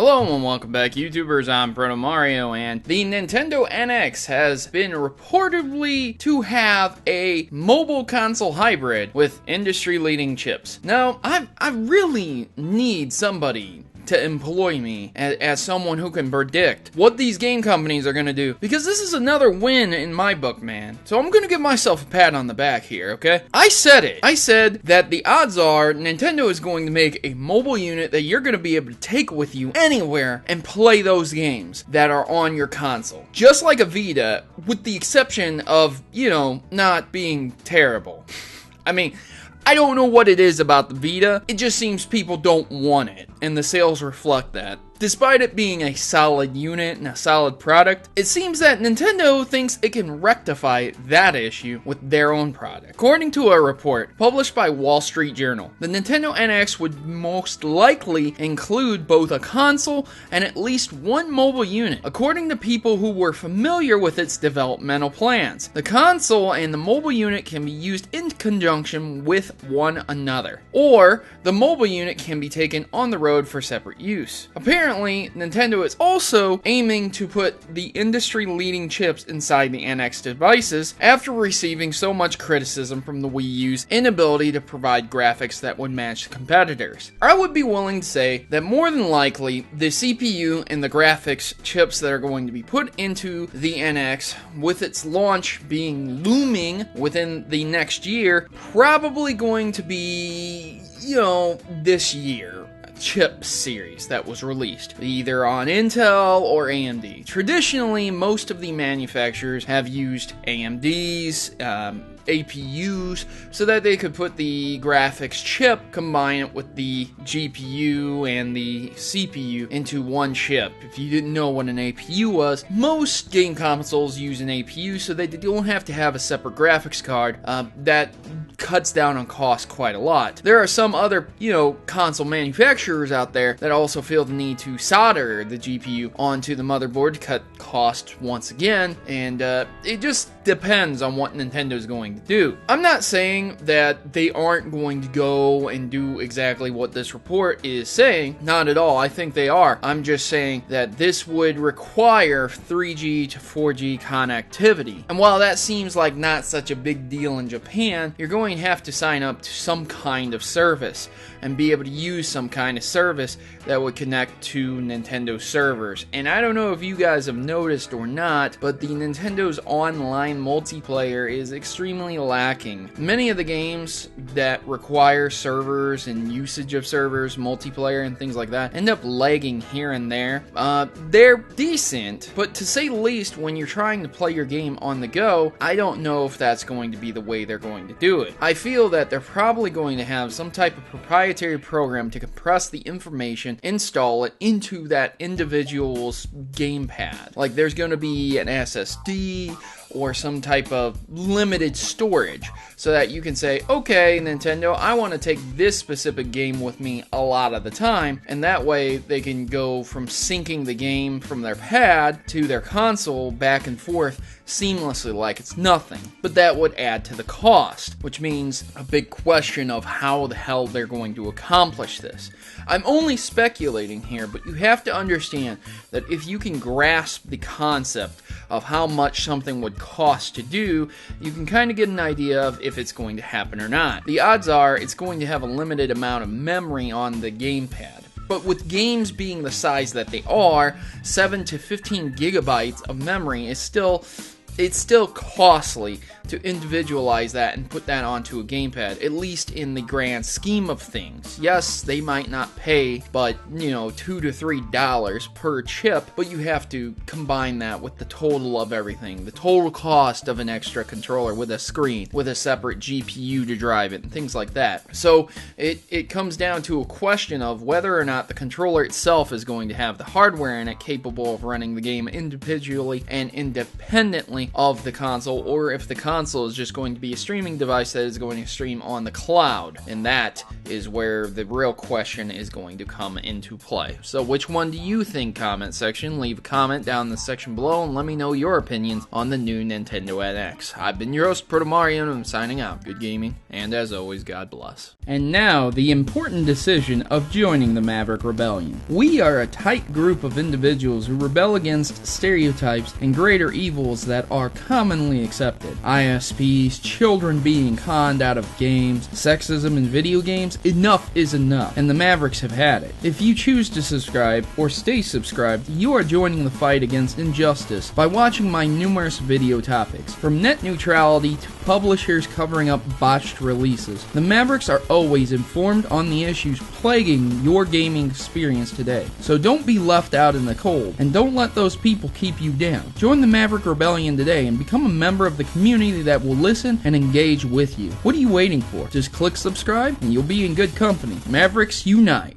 Hello and welcome back, YouTubers. I'm Protomario, and the Nintendo NX has been reportedly to have a mobile console hybrid with industry-leading chips. Now, I really need somebody to employ me as someone who can predict what these game companies are going to do, because this is another win in my book, man. So I'm going to give myself a pat on the back here, okay? I said it. I said that the odds are Nintendo is going to make a mobile unit that you're going to be able to take with you anywhere and play those games that are on your console. Just like a Vita, with the exception of, you know, not being terrible. I mean, I don't know what it is about the Vita, it just seems people don't want it, and the sales reflect that. Despite it being a solid unit and a solid product, it seems that Nintendo thinks it can rectify that issue with their own product. According to a report published by Wall Street Journal, the Nintendo NX would most likely include both a console and at least one mobile unit, according to people who were familiar with its developmental plans. The console and the mobile unit can be used in conjunction with one another, or the mobile unit can be taken on the road for separate use. Apparently, Nintendo is also aiming to put the industry-leading chips inside the NX devices after receiving so much criticism from the Wii U's inability to provide graphics that would match the competitors. I would be willing to say that more than likely, the CPU and the graphics chips that are going to be put into the NX, with its launch being looming within the next year, probably going to be, you know, this year. Chip series that was released, either on Intel or AMD. Traditionally, most of the manufacturers have used AMDs, APUs, so that they could put the graphics chip, combine it with the GPU and the CPU into one chip. If you didn't know what an APU was, most game consoles use an APU so that they don't have to have a separate graphics card. That cuts down on cost quite a lot. There are some other, console manufacturers out there that also feel the need to solder the GPU onto the motherboard to cut cost once again, and it just depends on what Nintendo's going to do. I'm not saying that they aren't going to go and do exactly what this report is saying. Not at all. I think they are. I'm just saying that this would require 3G to 4G connectivity. And while that seems like not such a big deal in Japan, you're going to have to sign up to some kind of service and be able to use some kind of service that would connect to Nintendo servers. And I don't know if you guys have noticed or not, but the Nintendo's online multiplayer is extremely lacking. Many of the games that require servers and usage of servers, multiplayer and things like that, end up lagging here and there. They're decent, but to say the least, when you're trying to play your game on the go, I don't know if that's going to be the way they're going to do it. I feel that they're probably going to have some type of proprietary program to compress the information, install it into that individual's gamepad. Like there's going to be an SSD or some type of limited storage so that you can say, okay, Nintendo, I want to take this specific game with me a lot of the time, and that way they can go from syncing the game from their pad to their console back and forth seamlessly like it's nothing. But that would add to the cost, which means a big question of how the hell they're going to accomplish this. I'm only speculating here, but you have to understand that if you can grasp the concept of how much something would cost to do, you can kind of get an idea of if it's going to happen or not. The odds are it's going to have a limited amount of memory on the gamepad. But with games being the size that they are, 7 to 15 gigabytes of memory is still costly to individualize that and put that onto a gamepad, at least in the grand scheme of things. Yes, they might not pay, but, $2 to $3 per chip, but you have to combine that with the total of everything, the total cost of an extra controller with a screen, with a separate GPU to drive it, and things like that. So it comes down to a question of whether or not the controller itself is going to have the hardware in it capable of running the game individually and independently only of the console, or if the console is just going to be a streaming device that is going to stream on the cloud. And that is where the real question is going to come into play. So which one do you think? Comment section. Leave a comment down in the section below and let me know your opinions on the new Nintendo NX. I've been your host, Protomario, and I'm signing out. Good gaming, and as always, God bless. And now, the important decision of joining the Maverick Rebellion. We are a tight group of individuals who rebel against stereotypes and greater evils that are commonly accepted. ISPs, children being conned out of games, sexism in video games. Enough is enough, and the Mavericks have had it. If you choose to subscribe or stay subscribed, you are joining the fight against injustice by watching my numerous video topics, from net neutrality to publishers covering up botched releases. The Mavericks are always informed on the issues plaguing your gaming experience today, so don't be left out in the cold, and don't let those people keep you down. Join the Maverick Rebellion today and become a member of the community that will listen and engage with you. What are you waiting for? Just click subscribe and you'll be in good company. Mavericks unite!